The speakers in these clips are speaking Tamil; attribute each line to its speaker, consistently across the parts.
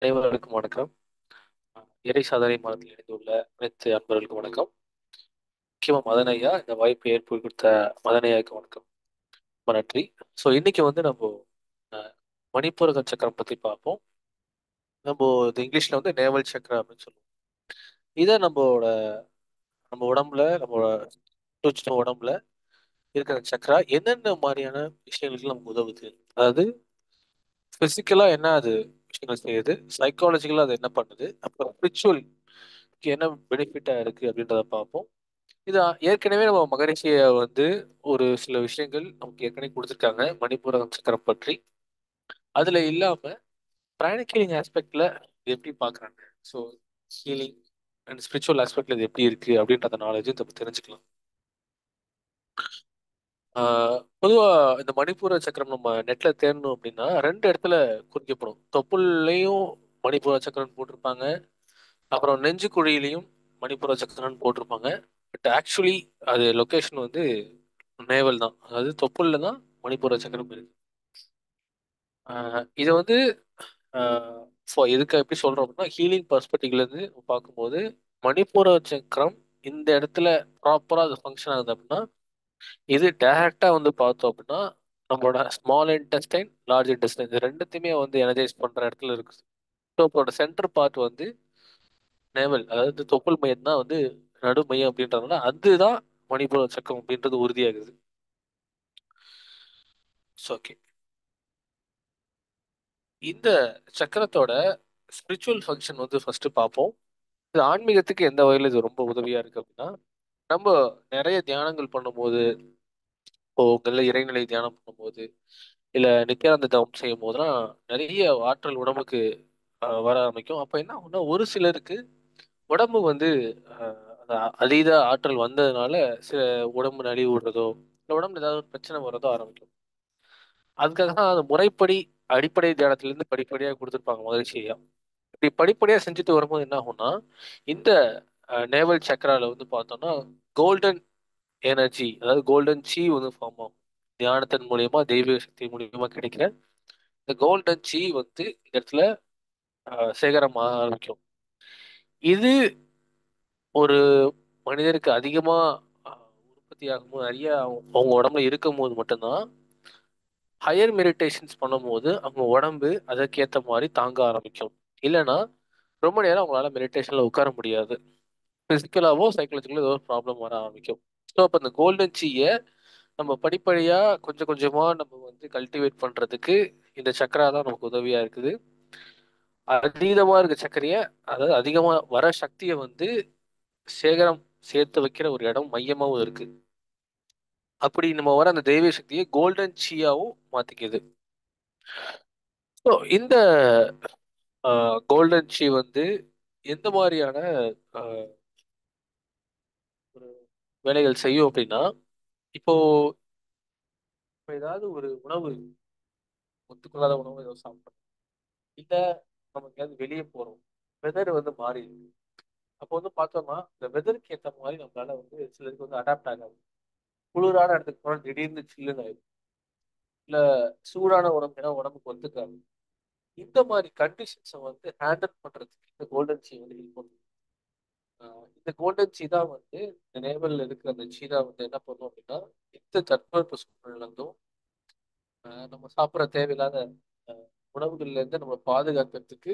Speaker 1: அனைவருக்கும் வணக்கம். இறை சாதனை மதத்தில் இணைந்துள்ள அனைத்து அன்பர்களுக்கும் வணக்கம். முக்கியமா மதனையா இந்த வாய்ப்பை ஏற்படுத்தி கொடுத்த மதனையாவுக்கு வணக்கம். ரொம்ப நன்றி. ஸோ இன்னைக்கு வந்து நம்ம அஹ், மணிப்பூரக சக்கரம் பத்தி பார்ப்போம். நம்ம இது இங்கிலீஷ்ல வந்து நேவல் சக்கரம் அப்படின்னு சொல்லுவோம். இதை நம்ம உடம்புல நம்மளோட உடம்புல இருக்கிற சக்கரா என்னென்ன மாதிரியான விஷயங்களுக்கு நமக்கு உதவுது. அதாவது பிசிக்கலா என்ன அது விஷயங்கள் செய்யுது, சைக்காலஜிக்கலா அது என்ன பண்ணுது, அப்புறம் ஸ்பிரிச்சுவல் என்ன பெனிஃபிட்டா இருக்கு அப்படின்றத பார்ப்போம். இது ஏற்கனவே நம்ம மகரிஷிய வந்து ஒரு சில விஷயங்கள் நமக்கு ஏற்கனவே கொடுத்துருக்காங்க மணிப்பூர சக்கரம் பற்றி. அதுல இல்லாம பிராணிக் ஹீலிங் ஆஸ்பெக்ட்ல இது எப்படி பார்க்கறாங்க, ஸோ ஹீலிங் அண்ட் ஸ்பிரிச்சுவல் ஆஸ்பெக்ட்ல இது எப்படி இருக்கு அப்படின்றத நாலேஜ் நம்ம தெரிஞ்சுக்கலாம். பொதுவா இந்த மணிப்பூர சக்கரம் நம்ம நெட்ல தேடணும் அப்படின்னா ரெண்டு இடத்துல குறிக்கப்படும். தொப்புள்லையும் மணிப்பூர சக்கரம் போட்டிருப்பாங்க, அப்புறம் நெஞ்சு குழியிலையும் மணிப்பூர சக்கரம் போட்டிருப்பாங்க. பட் ஆக்சுவலி அது லொகேஷன் வந்து நேவல் தான், அதாவது தொப்புளில் தான் மணிப்பூர சக்கரம் இருக்கு. இதை வந்து எதுக்கு எப்படி சொல்றோம் அப்படின்னா ஹீலிங் பர்ஸ்பெக்டிவ்ல இருந்து பார்க்கும்போது மணிப்பூர சக்கரம் இந்த இடத்துல ப்ராப்பரா அது ஃபங்க்ஷன் ஆகுது அப்படின்னா இது டைரக்டா வந்து பார்த்தோம் அப்படின்னா நம்மளோட ஸ்மால் இன்டெஸ்டைன் லார்ஜ் இன்டெஸ்டைன் இது ரெண்டுத்தையுமே வந்து எனர்ஜைஸ் பண்ற இடத்துல இருக்கு. ஸோ அதோட சென்டர் பார்ட் வந்து நேவல், அதாவது தொப்புள் மையம் தான் வந்து நடு மையம் அப்படின்றதுனால அதுதான் மணிப்பூர சக்கரம் அப்படின்றது உறுதியாகுது. ஓகே, இந்த சக்கரத்தோட ஸ்பிரிச்சுவல் ஃபங்க்ஷன் வந்து ஃபர்ஸ்ட் பார்ப்போம். இது ஆன்மீகத்துக்கு எந்த வகையில் இது ரொம்ப உதவியா இருக்கு அப்படின்னா நம்ம நிறைய தியானங்கள் பண்ணும்போது, இப்போ உங்கள இறைநிலை தியானம் பண்ணும்போது இல்ல நித்யானந்த தவம் செய்யும் போதெல்லாம் நிறைய ஆற்றல் உடம்புக்கு வர ஆரம்பிக்கும். அப்ப என்ன ஆகும்னா ஒரு சிலருக்கு உடம்பு வந்து அந்த அதீத ஆற்றல் வந்ததுனால சில உடம்பு நலிவு விடுறதோ இல்ல உடம்புல ஏதாவது ஒரு பிரச்சனை வரதோ ஆரம்பிக்கும். அதுக்காக தான் அந்த முறைப்படி அடிப்படை தியானத்திலிருந்து படிப்படியாக கொடுத்துருப்பாங்க மகிழ்ச்சியா. இப்படி படிப்படியா செஞ்சுட்டு வரும்போது என்ன ஆகும்னா இந்த நேவல் சக்கரால வந்து பார்த்தோம்னா கோல்டன் எனர்ஜி, அதாவது கோல்டன் சி வந்து ஃபார்ம் ஆகும். தியானத்தின் மூலியமா தெய்வ சக்தி மூலியமா கிடைக்கிற இந்த கோல்டன் சி வந்து இந்த இடத்துல சேகரமாக ஆரம்பிக்கும். இது ஒரு மனிதருக்கு அதிகமா உற்பத்தி ஆகும்போது நிறைய அவங்க உடம்புல இருக்கும் போது மட்டும்தான் ஹையர் மெடிடேஷன்ஸ் பண்ணும்போது அவங்க உடம்பு அதற்கேற்ற மாதிரி தாங்க ஆரம்பிக்கும். இல்லைன்னா ரொம்ப நேரம் அவங்களால மெடிடேஷன்ல உட்கார முடியாது. பிசிக்கலாவோ சைக்கலாஜிக்கலோ ஏதோ ஒரு ப்ராப்ளம் வர ஆரம்பிக்கும். ஸோ அப்போ இந்த கோல்டன் சீயை நம்ம படிப்படியா கொஞ்சம் கொஞ்சமா நம்ம வந்து கல்டிவேட் பண்றதுக்கு இந்த சக்கரா தான் நமக்கு உதவியா இருக்குது. அதீதமா இருக்க சர்க்கரைய, அதாவது அதிகமா வர சக்தியை வந்து சேகரம் சேர்த்து வைக்கிற ஒரு இடம் மையமாவும் இருக்கு. அப்படி நம்ம வர அந்த தெய்வ சக்தியை கோல்டன் சீயாவும் மாத்திக்குது. ஸோ இந்த கோல்டன் சீ வந்து எந்த மாதிரியான ஆஹ், ஒரு வேலைகள் செய்யும் அப்படின்னா இப்போ இப்ப ஏதாவது ஒரு உணவு ஒத்துக்கொள்ளாத உணவு ஏதோ சாப்பிட்றோம், இல்ல நம்ம எங்கேயாவது வெளியே போறோம், வெதர் வந்து மாறி இருக்கு. அப்போ வந்து பார்த்தோம்னா இந்த வெதருக்கு ஏற்ற மாதிரி நம்மளால வந்து சிலருக்கு வந்து அடாப்ட் ஆகாது. குளிரான இடத்துக்கு போனால் திடீர்னு சில்லுன்னு ஆயிடும், இல்ல சூடான உடம்புனா உடம்புக்கு ஒத்துக்காது. இந்த மாதிரி கண்டிஷன்ஸை வந்து ஹேண்டில் பண்றதுக்கு இந்த கோல்டன் சீ வந்து ஹெல்ப் பண்ணும். இந்த கோல்டன் சீ தான் வந்து இந்த நேவல்ல இருக்கிற அந்த சீதா வந்து என்ன பண்ணும் அப்படின்னா இந்த தட்பவெப்ப சூழ்நிலை இருந்தும் நம்ம சாப்பிட்ற தேவையில்லாத அஹ், உணவுகள்ல இருந்து நம்ம பாதுகாக்கிறதுக்கு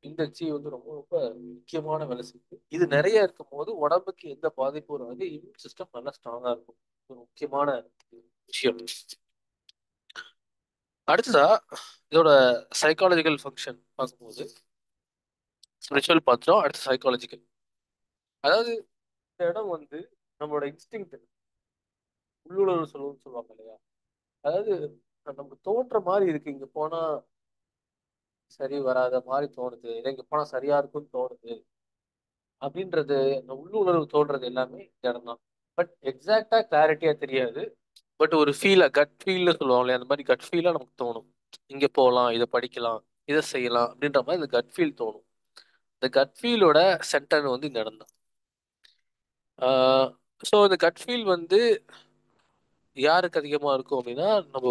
Speaker 1: இந்த சீ வந்து ரொம்ப ரொம்ப முக்கியமான வேலை செய்யுது. இது நிறைய இருக்கும் போது உடம்புக்கு எந்த பாதிப்பும் வராது, இம்யூன் சிஸ்டம் நல்லா ஸ்ட்ராங்கா இருக்கும். ஒரு முக்கியமான விஷயம். அடுத்ததா இதோட சைக்காலஜிக்கல் ஃபங்க்ஷன் பார்க்கும்போது ஸ்பிரிச்சுவல் பார்த்தோம், அடுத்து சைக்காலஜிக்கல். அதாவது இந்த இடம் வந்து நம்மளோட இன்ஸ்டிங் உள்ளுணர்வு சொல்லுவாங்க இல்லையா, அதாவது நமக்கு தோன்ற மாதிரி இருக்கு, இங்க போனா சரி வராத மாதிரி தோணுது, இல்லை இங்க போனா சரியா இருக்கும்னு தோணுது அப்படின்றது அந்த உள்ளுணர்வு தோன்றது எல்லாமே இந்த இடம் தான். பட் எக்ஸாக்டா கிளாரிட்டியா தெரியாது. பட் ஒரு ஃபீலா கட் ஃபீல்னு சொல்லுவாங்களே அந்த மாதிரி கட் ஃபீலா நமக்கு தோணும். இங்க போகலாம், இதை படிக்கலாம், இதை செய்யலாம் அப்படின்ற மாதிரி இந்த கட் ஃபீல் தோணும். இந்த கட் ஃபீலோட சென்டர் வந்து இந்த இடம் தான். ஸோ இந்த கட் ஃபீல் வந்து யாருக்கு அதிகமாக இருக்கும் அப்படின்னா நம்ம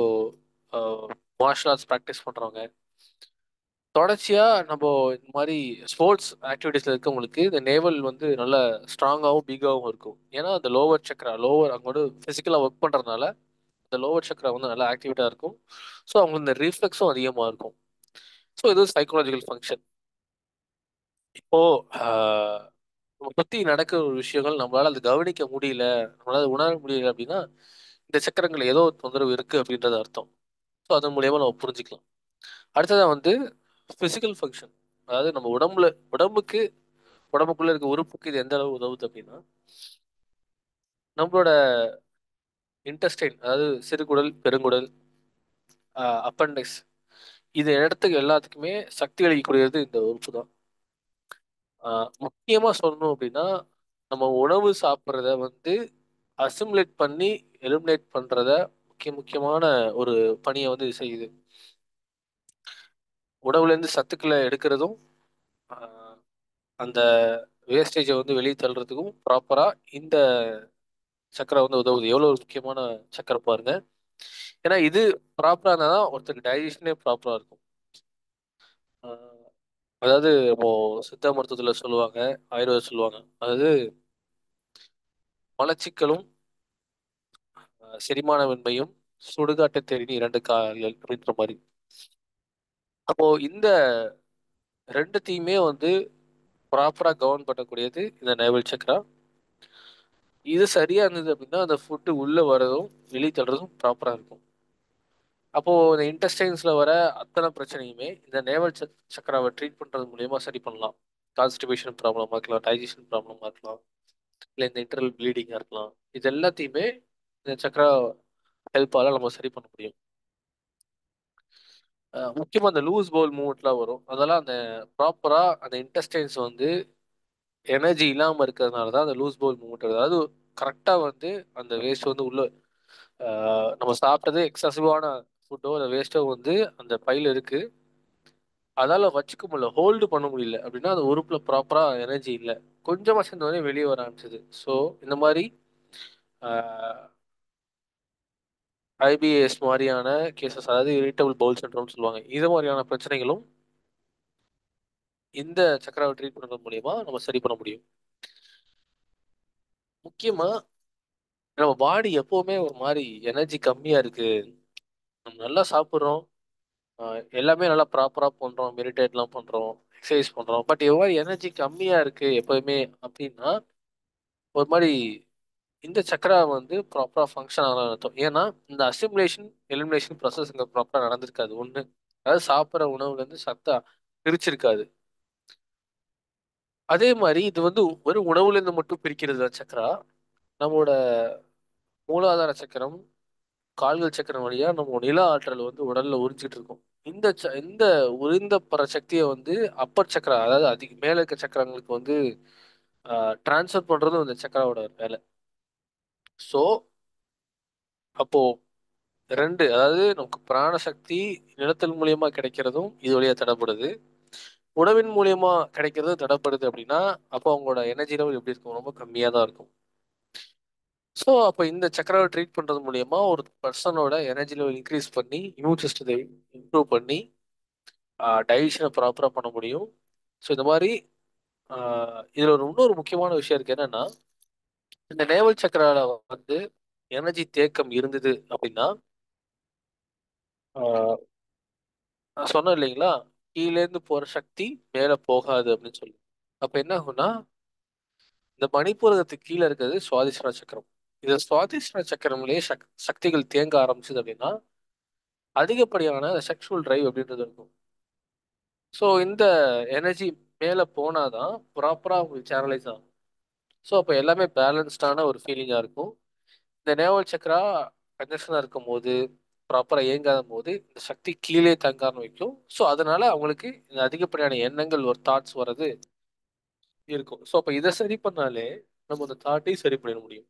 Speaker 1: மார்ஷல் ஆர்ட்ஸ் ப்ராக்டிஸ் பண்ணுறவங்க, தொடர்ச்சியா நம்ம இந்த மாதிரி ஸ்போர்ட்ஸ் ஆக்டிவிட்டீஸ்ல இருக்கவங்களுக்கு இந்த நேவல் வந்து நல்ல ஸ்ட்ராங்காகவும் பிகாவும் இருக்கும். ஏன்னா அந்த லோவர் சக்கரா அங்கோட பிசிக்கலா ஒர்க் பண்றதுனால இந்த லோவர் சக்கரா வந்து நல்லா ஆக்டிவேட்டா இருக்கும். ஸோ அவங்களுக்கு இந்த ரிஃப்ளெக்ஸும் அதிகமாக இருக்கும். ஸோ இது சைக்கலாஜிக்கல் ஃபங்க்ஷன். இப்போ ஆஹ், நம்ம சுத்தி நடக்கிற ஒரு விஷயங்கள் நம்மளால அதை கவனிக்க முடியல, நம்மளால உணர முடியல அப்படின்னா இந்த சக்கரங்கள் ஏதோ ஒரு தொந்தரவு இருக்கு அப்படின்றது அர்த்தம். ஸோ அதன் மூலியமா நம்ம புரிஞ்சுக்கலாம். அடுத்ததா வந்து பிசிக்கல் ஃபங்க்ஷன். அதாவது நம்ம உடம்புக்கு உடம்புக்குள்ள இருக்க உறுப்புக்கு இது எந்த அளவு உதவுது அப்படின்னா நம்மளோட இன்டெஸ்டைன், அதாவது சிறுகுடல், பெருங்குடல், அப்பெண்டிக்ஸ், இது இடத்துக்கு எல்லாத்துக்குமே சக்தி அளிக்கக்கூடியது இந்த உறுப்பு தான். முக்கியமா சொல்லணும் அப்படின்னா நம்ம உணவு சாப்பிட்றத வந்து அசிமுலேட் பண்ணி எலிமினேட் பண்றத முக்கியமான ஒரு பணியை வந்து இது செய்யுது. உணவுல இருந்து சத்துக்களை எடுக்கிறதும் ஆஹ், அந்த வேஸ்டேஜை வந்து வெளியே தள்ளுறதுக்கும் ப்ராப்பரா இந்த சக்கரை வந்து உதவுது. எவ்வளவு ஒரு முக்கியமான சக்கரை பாருங்க. ஏன்னா இது ப்ராப்பரா இருந்தால் தான் ஒருத்தருக்கு டைஜஷனே ப்ராப்பரா இருக்கும். ஆஹ், அதாவது இப்போ சித்தா மருத்துவத்துல சொல்லுவாங்க, ஆயுர்வேதம் சொல்லுவாங்க, அதாவது மலச்சிக்கலும் செரிமானமின்மையும் சுடுகாட்டு தேரின் இரண்டு கால்கள் அப்படின்ற மாதிரி. அப்போ இந்த ரெண்டுத்தையுமே வந்து ப்ராப்பரா கவர்ன் பண்ணக்கூடியது இந்த நேவல் சக்கரா. இது சரியா இருந்தது அப்படின்னா அந்த ஃபுட்டு உள்ள வரதும் வெளியே தள்ளுறதும் ப்ராப்பரா இருக்கும். அப்போ இந்த இன்டெஸ்டைன்ஸ்ல வர அத்தனை பிரச்சனையுமே இந்த நேவல் சக்கராவை ட்ரீட் பண்றது மூலியமா சரி பண்ணலாம். கான்ஸ்டிபேஷன் ப்ராப்ளமா இருக்கலாம், டைஜஷன் ப்ராப்ளமா இருக்கலாம், இல்லை இந்த இன்டர்னல் ப்ளீடிங்கா இருக்கலாம். இது எல்லாத்தையுமே இந்த சக்கரா ஹெல்ப்பால நம்ம சரி பண்ண முடியும். முக்கியமா அந்த லூஸ் பவுல் மூவ்மெண்ட்லாம் வரும், அதெல்லாம் அந்த ப்ராப்பரா அந்த இன்டெஸ்டைன்ஸ் வந்து எனர்ஜி இல்லாம இருக்கிறதுனால தான் அந்த லூஸ் பவுல் மூவ்மெண்ட். அதாவது கரெக்டா வந்து அந்த வேஸ்ட் வந்து உள்ள நம்ம சாப்பிட்டது எக்ஸசிவான ஃபுட்டோ அந்த வேஸ்ட்டோ வந்து அந்த பையில இருக்கு, அதால வச்சுக்க முடியல, ஹோல்டு பண்ண முடியல அப்படின்னா அந்த உறுப்புல ப்ராப்பரா எனர்ஜி இல்லை, கொஞ்சமா சேர்ந்தவொடனே வெளியே வர ஆரம்பிச்சது. ஸோ இந்த மாதிரி ஐபிஎஸ் மாதிரியான கேசஸ், அதாவது இரிட்டபிள் பவுல் சிண்ட்ரோம் சொல்லுவாங்க, இது மாதிரியான பிரச்சனைகளும் இந்த சக்கராவை ட்ரீட் பண்றது மூலியமா நம்ம சரி பண்ண முடியும். முக்கியமா நம்ம பாடி எப்பவுமே ஒரு மாதிரி எனர்ஜி கம்மியா இருக்கு, நம்ம நல்லா சாப்பிட்றோம், எல்லாமே நல்லா ப்ராப்பரா பண்றோம், மெடிடேட்லாம் பண்றோம், எக்ஸசைஸ் பண்றோம், பட் எவ்வளோ எனர்ஜி கம்மியா இருக்கு எப்பவுமே அப்படின்னா ஒரு மாதிரி இந்த சக்கரா வந்து ப்ராப்பரா ஃபங்க்ஷன் ஆகலாம் அர்த்தம். ஏன்னா இந்த அசிமுலேஷன் எலிமினேஷன் ப்ராசஸ் இங்க ப்ராப்பரா நடந்திருக்காது ஒண்ணு. அதாவது சாப்பிட்ற உணவுல இருந்து சத்தா பிரிச்சிருக்காது. அதே மாதிரி இது வந்து ஒரு உணவுல இருந்து மட்டும் பிரிக்கிறது தான் சக்கரா. நம்மளோட மூலாதார சக்கரம், கால்கள் சக்கரம் வழியா நம்ம நில ஆற்றல் வந்து உடல்ல உறிஞ்சிட்டு இருக்கும். இந்த உறிந்தப்படுற சக்தியை வந்து அப்பர் சக்கரா, அதாவது மேல இருக்க சக்கரங்களுக்கு வந்து டிரான்ஸ்ஃபர் பண்றதும் இந்த சக்கராவோட வேலை. ஸோ அப்போ ரெண்டு, அதாவது நமக்கு பிராண சக்தி நிலத்தல் மூலியமா கிடைக்கிறதும் இது வழியா தடைப்படுது, உணவின் மூலியமா கிடைக்கிறது தடைப்படுது அப்படின்னா அப்போ அவங்களோட எனர்ஜி லெவல் எப்படி இருக்கும், ரொம்ப கம்மியா தான் இருக்கும். ஸோ அப்போ இந்த சக்கராவை ட்ரீட் பண்றது மூலியமா ஒரு பர்சனோட எனர்ஜி லெவல் இன்க்ரீஸ் பண்ணி இம்யூன் சிஸ்டத்தை இம்ப்ரூவ் பண்ணி டைஜஷனை ப்ராப்பரா பண்ண முடியும். ஸோ இந்த மாதிரி இதுல இன்னொரு முக்கியமான விஷயம் இருக்கு. என்னன்னா இந்த நேவல் சக்கரால வந்து எனர்ஜி தேக்கம் இருந்தது அப்படின்னா ஆஹ் நான் சொன்னேன் இல்லைங்களா, கீழே இருந்து போற சக்தி மேல போகாது அப்படின்னு சொல்லி. அப்ப என்ன ஆகும்னா இந்த மணிப்பூரகத்துக்கு கீழே இருக்கிறது சுவாதிஷ்டா சக்கரம். இந்த சுவாதிஷ்டா சக்கரம்லயே சக்திகள் தேங்க ஆரம்பிச்சது அப்படின்னா அதிகப்படியான செக்ஷுவல் டிரைவ் அப்படின்றது இருக்கும். ஸோ இந்த எனர்ஜி மேல போனாதான் ப்ராப்பரா உங்களுக்கு சேனலைஸ் ஆகும். ஸோ அப்போ எல்லாமே பேலன்ஸ்டான ஒரு ஃபீலிங்கா இருக்கும். இந்த நேவல் சக்கரா கன்ஜெஷனா இருக்கும் போது, ப்ராப்பரா இயங்காத போது இந்த சக்தி கீழே தங்க ஆரம்பிக்கும். ஸோ அதனால அவங்களுக்கு இந்த அதிகப்படியான எண்ணங்கள் ஒரு தாட்ஸ் வர்றது இருக்கும். ஸோ அப்போ இதை சரி பண்ணாலே நம்ம அந்த தாட்டையும் சரி பண்ணிட முடியும்.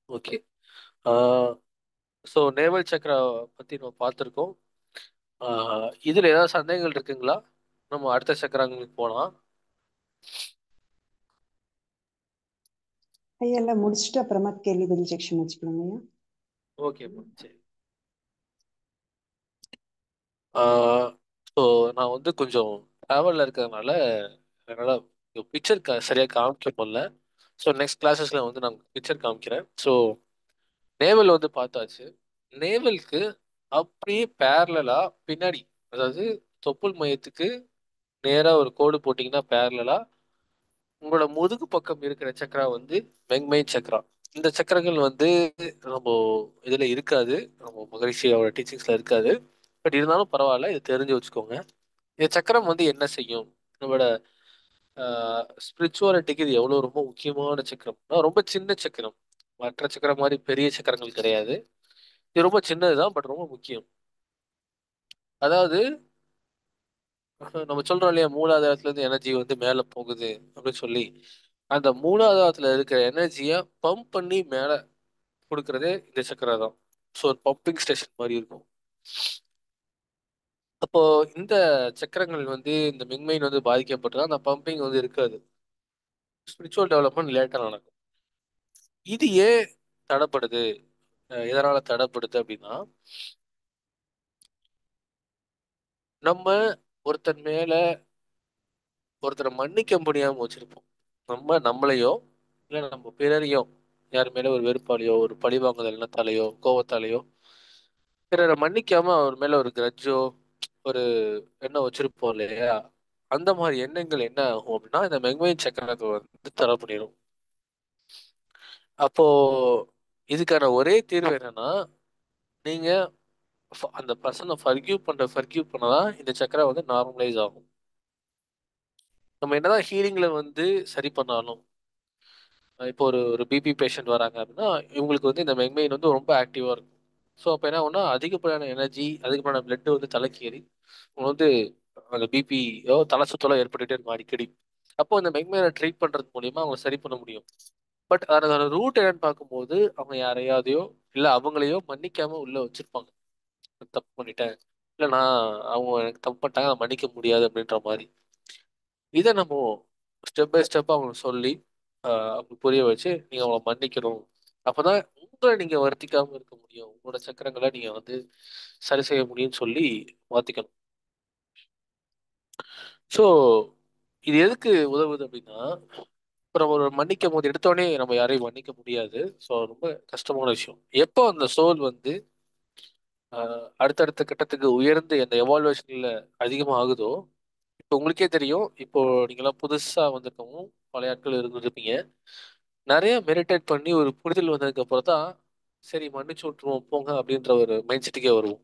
Speaker 1: ஓகே. ஸோ நேவல் சக்கரா பத்தி நம்ம பார்த்துருக்கோம். இதுல ஏதாவது சந்தேகங்கள் இருக்குங்களா? நம்ம அடுத்த சக்கரங்களுக்கு போலாம்.
Speaker 2: ஐயா எல்லாம் முடிச்சுட்டு அப்புறமா கேள்வி பதில் செக்ஷன் வச்சுக்கலாங்க ஐயா.
Speaker 1: ஓகே, சரி. ஸோ நான் வந்து கொஞ்சம் ட்ராவலில் இருக்கிறதுனால என்னால் பிக்சர் சரியாக காமிக்க முடியல. ஸோ நெக்ஸ்ட் கிளாஸஸில் வந்து நான் பிக்சர் காமிக்கிறேன். ஸோ நேவல் வந்து பார்த்தாச்சு. நேவலுக்கு அப்படியே பேரலா பின்னாடி, அதாவது தொப்புள் மையத்துக்கு நேரா ஒரு கோடு போட்டிங்கன்னா பேரலா உங்களோட முதுகு பக்கம் இருக்கிற சக்கரா வந்து மெங்மை சக்கரா. இந்த சக்கரங்கள் வந்து நம்ம இதுல இருக்காது, நம்ம மகரிஷியோட டீச்சிங்ஸ்ல இருக்காது. பட் இருந்தாலும் பரவாயில்ல, இது தெரிஞ்சு வச்சுக்கோங்க. இந்த சக்கரம் வந்து என்ன செய்யும்? நம்மளோட ஸ்பிரிச்சுவாலிட்டிக்கு இது எவ்வளவு ரொம்ப முக்கியமான சக்கரம்னா, ரொம்ப சின்ன சக்கரம். மற்ற சக்கரம் மாதிரி பெரிய சக்கரங்கள் கிடையாது. இது ரொம்ப சின்னதுதான், பட் ரொம்ப முக்கியம். அதாவது நம்ம சொல்றோம் இல்லையா, மூலாதாரத்துல இருந்து எனர்ஜி வந்து மேல போகுது அப்படின்னு சொல்லி. அந்த மூலாதாரத்துல இருக்கிற எனர்ஜியை பம்ப் பண்ணி மேல கொடுக்கறதே இந்த சக்கரை தான். ஸோ ஒரு பம்பிங் ஸ்டேஷன் மாதிரி இருக்கும். அப்போ இந்த சக்கரங்கள் வந்து இந்த மின்மையின் வந்து பாதிக்கப்பட்டா அந்த பம்பிங் வந்து இருக்காது. ஸ்பிரிச்சுவல் டெவலப்மெண்ட் லேட்டா நடக்கும். இது ஏன் தடைப்படுது? எதனால தடைப்படுது அப்படின்னா, நம்ம ஒருத்தன் மேல ஒருத்தரை மன்னிக்க முடியாம வச்சிருப்போம். நம்ம நம்மளையோ இல்ல நம்ம பிறரையோ, யார் மேல ஒரு வெறுப்பாலையோ ஒரு பழிவாங்குதல் எண்ணத்தாலேயோ கோவத்தாலேயோ பிறரை மன்னிக்காம அவர் மேல ஒரு கிரட்ஜோ ஒரு எண்ணம் வச்சிருப்போம் இல்லையா? அந்த மாதிரி எண்ணங்கள் என்ன ஆகும் அப்படின்னா இந்த மெக்மைன் சக்கரத்தை வந்து தடை பண்ணிடும். அப்போ இதுக்கான ஒரே தீர்வு என்னன்னா, நீங்க அந்த பர்சனை ஃபர்கியூவ் பண்ணதான் இந்த சக்கரை வந்து நார்மலைஸ் ஆகும். நம்ம என்னதான் ஹீலிங்ல வந்து சரி பண்ணாலும், இப்போ ஒரு ஒரு பிபி பேஷண்ட் வராங்க அப்படின்னா இவங்களுக்கு வந்து இந்த மெக்மெயின் வந்து ரொம்ப ஆக்டிவா இருக்கும். ஸோ அப்போ என்ன ஆகும்னா அதிகப்படியான எனர்ஜி அதிகப்படியான பிளட் வந்து தலைக்கு ஏறி உங்களுக்கு வந்து அந்த பிபியோ தலை சுத்தலோ ஏற்பட்டுட்டே இருக்கும் அடிக்கடி. அப்போ இந்த மெக்மெயினை ட்ரீட் பண்றது மூலியமா அவங்க சரி பண்ண முடியும். பட் அதோட ரூட் என்னன்னு பார்க்கும்போது அவங்க யாரையாதையோ இல்லை அவங்களையோ மன்னிக்காம உள்ள வச்சிருப்பாங்க. நான் தப்பு பண்ணிட்டேன், இல்லை நான் அவங்க எனக்கு தப்பு பண்ணிட்டாங்க, அதை மன்னிக்க முடியாது அப்படின்ற மாதிரி. இதை நம்ம ஸ்டெப் பை ஸ்டெப் அவங்களுக்கு சொல்லி அவங்களுக்கு புரிய வச்சு நீங்க அவங்கள மன்னிக்கணும். அப்பதான் உங்களை நீங்க வருத்திக்காம இருக்க முடியும், உங்களோட சக்கரங்களை நீங்க வந்து சரி செய்ய முடியும்னு சொல்லி மாத்திக்கணும். ஸோ இது எதுக்கு உதவுது அப்படின்னா, இப்போ நம்ம ஒரு மன்னிக்கும் போது எடுத்தோடனே நம்ம யாரையும் மன்னிக்க முடியாது. ஸோ ரொம்ப கஷ்டமான விஷயம். எப்போ அந்த சோல் வந்து அடுத்தடுத்த கட்டத்துக்கு உயர்ந்து அந்த எவால்வேஷன்ல அதிகமாக ஆகுதோ, இப்போ உங்களுக்கே தெரியும். இப்போ நீங்களாம் புதுசா வந்திருக்கவங்க பழைய ஆட்கள் இருந்திருப்பீங்க. நிறைய மெடிடேட் பண்ணி ஒரு புரிதல் வந்ததுக்கு அப்புறம் தான் சரி மன்னிச்சு விட்டுருவோம் போங்க அப்படின்ற ஒரு மைண்ட் செட்டுக்கே வருவோம்.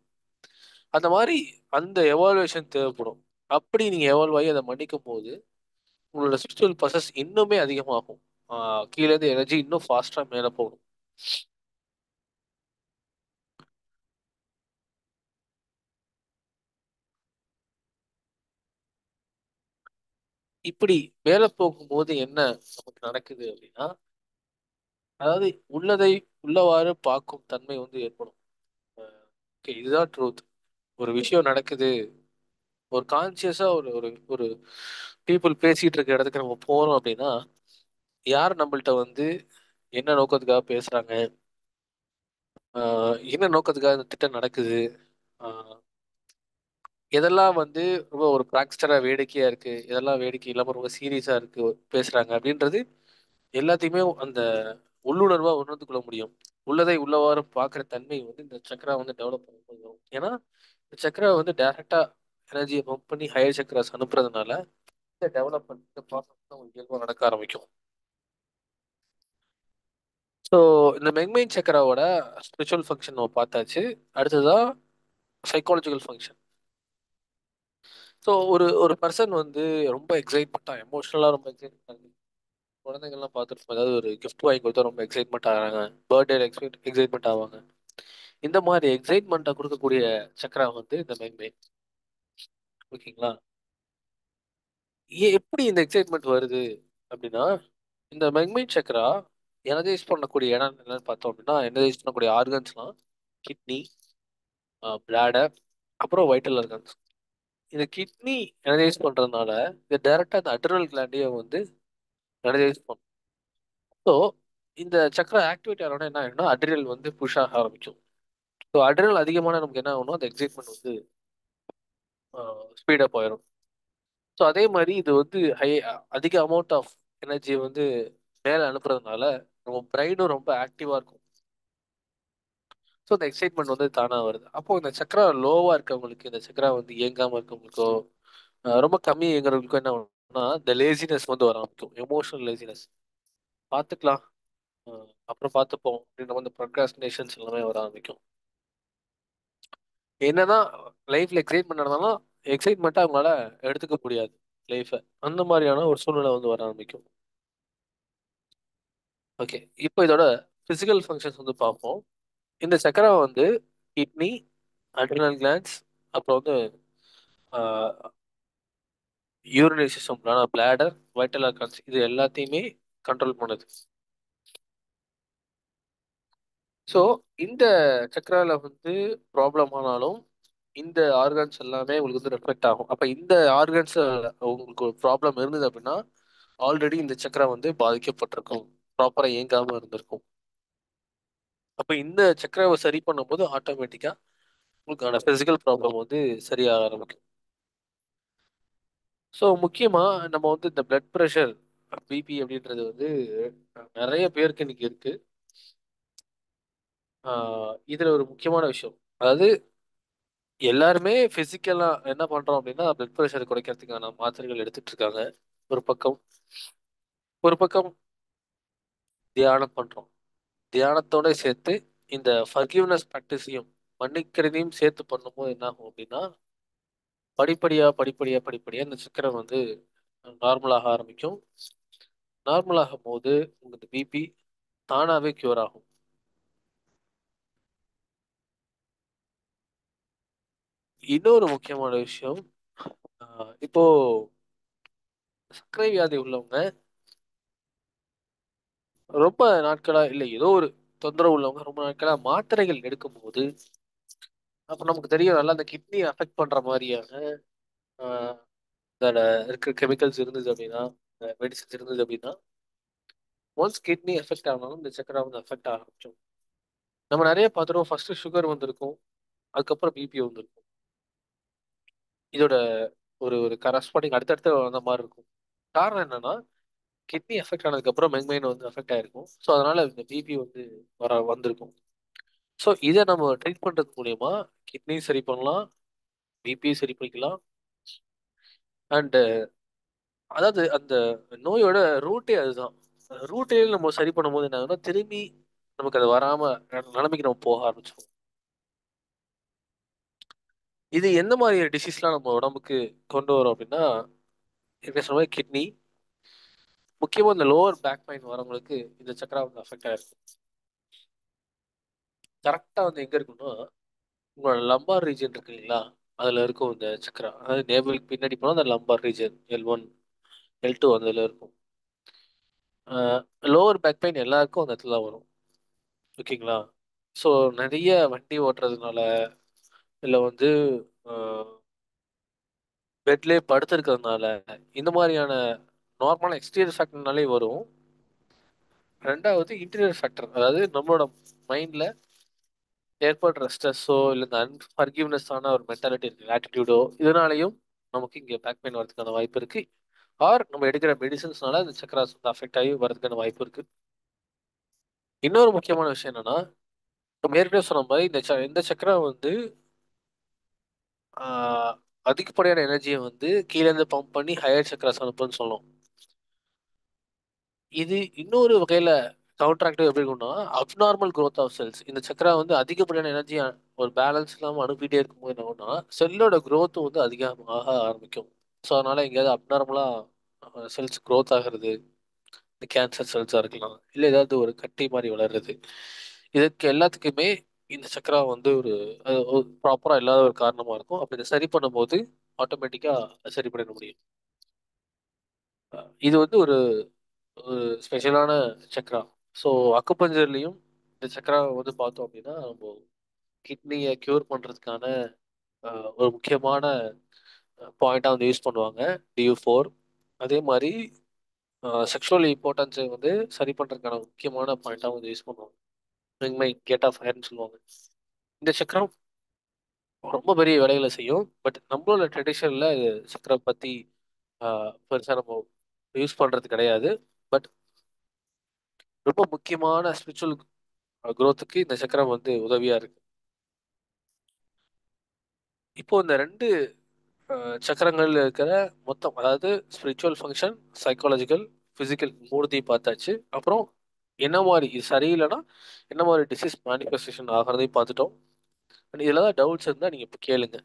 Speaker 1: அந்த மாதிரி அந்த எவால்வேஷன் தேவைப்படும். அப்படி நீங்க எவால்வ் ஆகி அதை மன்னிக்கும் போது உங்களோட ஸ்பிரிச்சுவல் ப்ராசஸ் இன்னுமே அதிகமாகும். கீழே இருந்து எனர்ஜி இன்னும் ஃபாஸ்டா மேல போகும். இப்படி மேல போகும்போது என்ன நமக்கு நடக்குது அப்படின்னா, அதாவது உள்ளதை உள்ளவாறு பார்க்கும் தன்மை வந்து ஏற்படும். ஓகே, இதுதான் ட்ரூத். ஒரு விஷயம் நடக்குது, ஒரு கான்சியஸா ஒரு ஒரு ஒரு பீப்புள் பேசிட்டு இருக்க இடத்துக்கு நம்ம போறோம் அப்படின்னா, யார் நம்மள்ட்ட வந்து என்ன நோக்கத்துக்காக பேசுறாங்க, என்ன நோக்கத்துக்காக இந்த திட்டம் நடக்குது, ஆஹ் எதெல்லாம் வந்து ரொம்ப ஒரு பிராக்ஸ்டரா வேடிக்கையா இருக்கு, இதெல்லாம் வேடிக்கை இல்லாம ரொம்ப சீரியஸா இருக்கு பேசுறாங்க அப்படின்றது எல்லாத்தையுமே அந்த உள்ளுணர்வா உணர்ந்து கொள்ள முடியும். உள்ளதை உள்ளவாறு பார்க்குற தன்மை வந்து இந்த சக்கரா வந்து டெவலப் பண்ண முடியும். ஏன்னா இந்த சக்கரா வந்து டைரக்டா எனர்ஜியை பம்ப் பண்ணி ஹையர் சக்கராஸ் அனுப்புறதுனால இந்த டெவலப்மெண்ட் இந்த ப்ராசஸ் தான் இயல்பாக நடக்க ஆரம்பிக்கும். ஸோ இந்த மெக்மெயின் சக்கராவோட ஸ்பிரிச்சுவல் ஃபங்க்ஷன் நம்ம பார்த்தாச்சு. அடுத்ததா சைக்காலஜிக்கல் ஃபங்க்ஷன். ஸோ ஒரு ஒரு பர்சன் வந்து ரொம்ப எக்ஸைட்மெண்ட்டாக எமோஷனலாக ரொம்ப எக்ஸைட்மெண்ட், குழந்தைங்கள்லாம் பார்த்துருப்போம். அதாவது ஒரு கிஃப்ட் வாங்கி கொடுத்தா ரொம்ப எக்ஸைட்மெண்ட் ஆகிறாங்க, பர்த்டே எக்ஸைட்மெண்ட் ஆவாங்க. இந்த மாதிரி எக்ஸைட்மெண்ட்டை கொடுக்கக்கூடிய சக்கரா வந்து இந்த மெக்மெயின். ஓகேங்களா? எப்படி இந்த எக்ஸைட்மெண்ட் வருது அப்படின்னா, இந்த மெக்மெயின் சக்கரா எனர்ஜைஸ் பண்ணக்கூடிய இடம் என்னன்னு பார்த்தோம் அப்படின்னா, எனர்ஜைஸ் பண்ணக்கூடிய ஆர்கன்ஸ்லாம் கிட்னி, பிளாடர், அப்புறம் வைட்டல் ஆர்கன்ஸ். இந்த கிட்னி எனர்ஜைஸ் பண்றதுனால இது டைரக்டா இந்த அட்ரினல் கிளாண்டையே வந்து எனர்ஜைஸ் பண்ணும். ஸோ இந்த சக்கரம் ஆக்டிவேட் ஆனோட என்ன ஆகும்னா அட்ரினல் வந்து புஷ் ஆக ஆரம்பிக்கும். ஸோ அட்ரினல் அதிகமான நமக்கு என்ன ஆகணும், அந்த எக்ஸைட்மெண்ட் வந்து ஸ்பீடப் ஆயிரும். ஸோ அதே மாதிரி இது வந்து அதிக அமௌண்ட் ஆஃப் எனர்ஜி வந்து மேலே அனுப்புறதுனால நம்ம பிரெயினும் ரொம்ப ஆக்டிவாக இருக்கும். ஸோ இந்த எக்ஸைட்மெண்ட் வந்து தானாக வருது. அப்போ இந்த சக்கரா லோவாக இருக்கவங்களுக்கு, இந்த சக்கரா வந்து இயங்காமல் இருக்கவங்களுக்கோ, ரொம்ப கம்மி இயங்குறவங்களுக்கோ என்ன ஆகும்னா இந்த லேசினஸ் வந்து வர ஆரம்பிக்கும். Emotional laziness. பார்த்துக்கலாம், அப்புறம் பார்த்துப்போம் அப்படின்ற மாதிரி ப்ரொக்ராஸ்டினேஷன்ஸ் எல்லாமே வர ஆரம்பிக்கும். என்னதான் லைஃப்ல எக்ஸைட்மெண்ட் நடந்தாலும் எக்ஸைட்மெண்ட்டாக அவங்களால எடுத்துக்க முடியாது லைஃப்பை. அந்த மாதிரியான ஒரு சூழ்நிலை வந்து வர ஆரம்பிக்கும். ஓகே, இப்போ இதோட பிசிக்கல் ஃபங்க்ஷன்ஸ் வந்து பார்ப்போம். இந்த சக்கரா வந்து கிட்னி, அட்ரினல் கிளாண்ட்ஸ், அப்புறம் வந்து urinary system, bladder, vital organs, இது எல்லாத்தையுமே கண்ட்ரோல் பண்ணுது. ஸோ இந்த சக்கரால வந்து ப்ராப்ளம் ஆனாலும் இந்த ஆர்கான்ஸ் எல்லாமே உங்களுக்கு வந்து ரெஃப்ளெக்ட் ஆகும். அப்போ இந்த ஆர்கான்ஸ் உங்களுக்கு ஒரு ப்ராப்ளம் இருந்தது அப்படின்னா ஆல்ரெடி இந்த சக்கரா வந்து பாதிக்கப்பட்டிருக்கும், ப்ராப்பராக இயங்காமல் இருந்திருக்கும். அப்போ இந்த சக்கராவை சரி பண்ணும்போது ஆட்டோமேட்டிக்காக உங்களுக்கான ஃபிசிக்கல் ப்ராப்ளம் வந்து சரியாக ஆரம்பிக்கும். ஸோ முக்கியமாக நம்ம வந்து இந்த பிளட் ப்ரெஷர், பிபி அப்படின்றது வந்து நிறைய பேருக்கு இன்னைக்கு இருக்கு. இதில் ஒரு முக்கியமான விஷயம், அதாவது எல்லாருமே ஃபிசிக்கலாக என்ன பண்ணுறோம் அப்படின்னா பிளட் ப்ரெஷர் குறைக்கிறதுக்கான மாத்திரைகள் எடுத்துட்டு இருக்காங்க ஒரு பக்கம். ஒரு பக்கம் தியானம் பண்ணுறோம். தியானத்தோட சேர்த்து இந்த ஃபர்கிவ்னஸ் ப்ராக்டிஸையும், மன்னிக்கிறதையும் சேர்த்து பண்ணும்போது என்ன ஆகும் அப்படின்னா படிப்படியாக இந்த சக்கரம் வந்து நார்மலாக ஆரம்பிக்கும். நார்மல் ஆகும் போது உங்களுக்கு பிபி தானாகவே க்யூர் ஆகும். இன்னொரு முக்கியமான விஷயம், இப்போ சர்க்கரை வியாதி உள்ளவங்க ரொம்ப நாட்களா இல்லை ஏதோ ஒரு தொந்தரவு உள்ளவங்க ரொம்ப நாட்களா மாத்திரைகள் எடுக்கும்போது அப்போ நமக்கு தெரியும் நல்லா அந்த கிட்னி அஃபெக்ட் பண்ற மாதிரியான ஆஹ், அதில் இருக்கிற கெமிக்கல்ஸ் இருந்தது அப்படின்னா, மெடிசின்ஸ் இருந்தது அப்படின்னா, ஒன்ஸ் கிட்னி எஃபெக்ட் ஆனாலும் இந்த சக்கரை வந்து அஃபெக்ட் ஆரம்பிச்சோம். நம்ம நிறைய பார்த்துருவோம், ஃபர்ஸ்ட் சுகர் வந்திருக்கும், அதுக்கப்புறம் பிபி வந்திருக்கும். இதோட ஒரு ஒரு கரஸ்பாண்டிங் அடுத்தடுத்து வந்த மாதிரி இருக்கும். காரணம் என்னன்னா கிட்னி எஃபெக்ட் ஆனதுக்கு அப்புறம் மென்மைன் வந்து அஃபெக்ட் ஆயிருக்கும். ஸோ அதனால இந்த பிபி வந்து வந்திருக்கும். ஸோ இதை நம்ம ட்ரீட் பண்றது மூலியமா கிட்னி சரி பண்ணலாம், பிபி சரி பண்ணிக்கலாம். அண்ட் அதாவது அந்த நோயோட ரூட்டே அதுதான். ரூட்டே நம்ம சரி பண்ணும்போது என்ன ஆகுதுன்னா திரும்பி நமக்கு அது வராம நிலைமைக்கு நம்ம போக ஆரம்பிச்சோம். இது எந்த மாதிரி டிசீஸ்லாம் நம்ம உடம்புக்கு கொண்டு வரும் அப்படின்னா, என்ன சொன்ன கிட்னி, முக்கியமாக இந்த லோவர் பேக் பெயின் வரவங்களுக்கு இந்த சக்கரா வந்து அஃபெக்ட் ஆயிருக்கும். கரெக்டாக வந்து எங்க இருக்குன்னா உங்களோட லம்பார் ரீஜன் இருக்கு இல்லைங்களா, அதுல இருக்கும் இந்த சக்கரா. அதாவது நேபிளுக்கு பின்னாடி போனால் அந்த லம்பார் ரீஜன் L1 L2 அதுல இருக்கும். லோவர் பேக் பெயின் எல்லாருக்கும் அந்த இடத்துல தான் வரும். ஓகேங்களா. ஸோ நிறைய வண்டி ஓட்டுறதுனால இல்லை வந்து பெட்லேயே படுத்திருக்கிறதுனால இந்த மாதிரியான நார்மலான எக்ஸ்டீரியர் ஃபேக்டர்னாலே வரும். ரெண்டாவது இன்டீரியர் ஃபேக்டர், அதாவது நம்மளோட மைண்ட்ல ஏற்படுற ஸ்ட்ரெஸ்ஸோ இல்லை இந்த அன்ஃபர்கிவ்னஸ் ஆன ஒரு மென்டாலிட்டி இருக்கு, ஆட்டிடியூடோ, இதனாலையும் நமக்கு இங்கே பேக் பெயின் வரதுக்கான வாய்ப்பு இருக்கு. ஆர் நம்ம எடுக்கிற மெடிசன்ஸ்னால இந்த சக்கராஸ் வந்து அஃபெக்ட் ஆகி வரதுக்கான வாய்ப்பு இருக்கு. இன்னொரு முக்கியமான விஷயம் என்னன்னா, நம்ம ஏற்கனவே சொன்ன மாதிரி இந்த சக்கரா வந்து ஆஹ், அதிகப்படியான எனர்ஜியை வந்து கீழே இருந்து பம்ப் பண்ணி ஹையர் சக்கராஸ் அனுப்புன்னு சொல்லணும். இது இன்னொரு வகையில கவுண்டராக்டிவ் எப்படி இருக்கும்னா அப்நார்மல் growth ஆஃப் செல்ஸ். இந்த சக்கரா வந்து அதிகப்படியான எனர்ஜி ஒரு பேலன்ஸ் இல்லாமல் அனுப்பிட்டே இருக்கும்போது என்ன ஆகும்னா செல்லோட growth வந்து அதிகமாக ஆரம்பிக்கும். ஸோ அதனால எங்கேயாவது அப்நார்மலா செல்ஸ் growth ஆகிறது, இந்த கேன்சர் செல்ஸாக இருக்கலாம், இல்லை ஏதாவது ஒரு கட்டி மாதிரி வளர்றது, இதுக்கு எல்லாத்துக்குமே இந்த சக்கரா வந்து ஒரு ப்ராப்பராக இல்லாத ஒரு காரணமாக இருக்கும். அப்போ இதை சரி பண்ணும்போது ஆட்டோமேட்டிக்காக சரி பண்ணிட முடியும். இது வந்து ஒரு ஒரு ஸ்பெஷலான சக்கரா. ஸோ அக்குபஞ்சர்லையும் இந்த சக்கரா வந்து பார்த்தோம் அப்படின்னா நம்ம கிட்னியை க்யூர் பண்ணுறதுக்கான ஒரு முக்கியமான பாயிண்டாக வந்து யூஸ் பண்ணுவாங்க, DU4. அதே மாதிரி செக்ஷுவல் இம்பார்ட்டன்ஸை வந்து சரி பண்ணுறதுக்கான முக்கியமான பாயிண்டாக வந்து யூஸ் பண்ணுவாங்க, ரிங் மை கேட் ஆஃப் ஃபயர்னு சொல்லுவாங்க. இந்த சக்கரம் ரொம்ப பெரிய வேலைகளை செய்யும். பட் நம்மளோட ட்ரெடிஷனில் சக்கரை பற்றி பெருசாக நம்ம யூஸ் பண்ணுறது கிடையாது. பட் ரொம்ப முக்கியமான ஸ்பிரிச்சுவல் growthக்கு இந்த சக்கரம் வந்து உதவியா இருக்கு. இப்போ இந்த ரெண்டு சக்கரங்கள்ல இருக்கிற மொத்தம், அதாவது ஸ்பிரிச்சுவல் ஃபங்க்ஷன், சைக்காலஜிக்கல், ஃபிசிக்கல், மூணுத்தையும் பார்த்தாச்சு. அப்புறம் என்ன மாதிரி இது சரியில்லைன்னா என்ன மாதிரி டிசீஸ் மேனிஃபெஸ்டேஷன் ஆகிறதையும் பார்த்துட்டோம். இதில் தான் டவுட்ஸ் இருந்தால் நீங்கள் இப்போ கேளுங்க.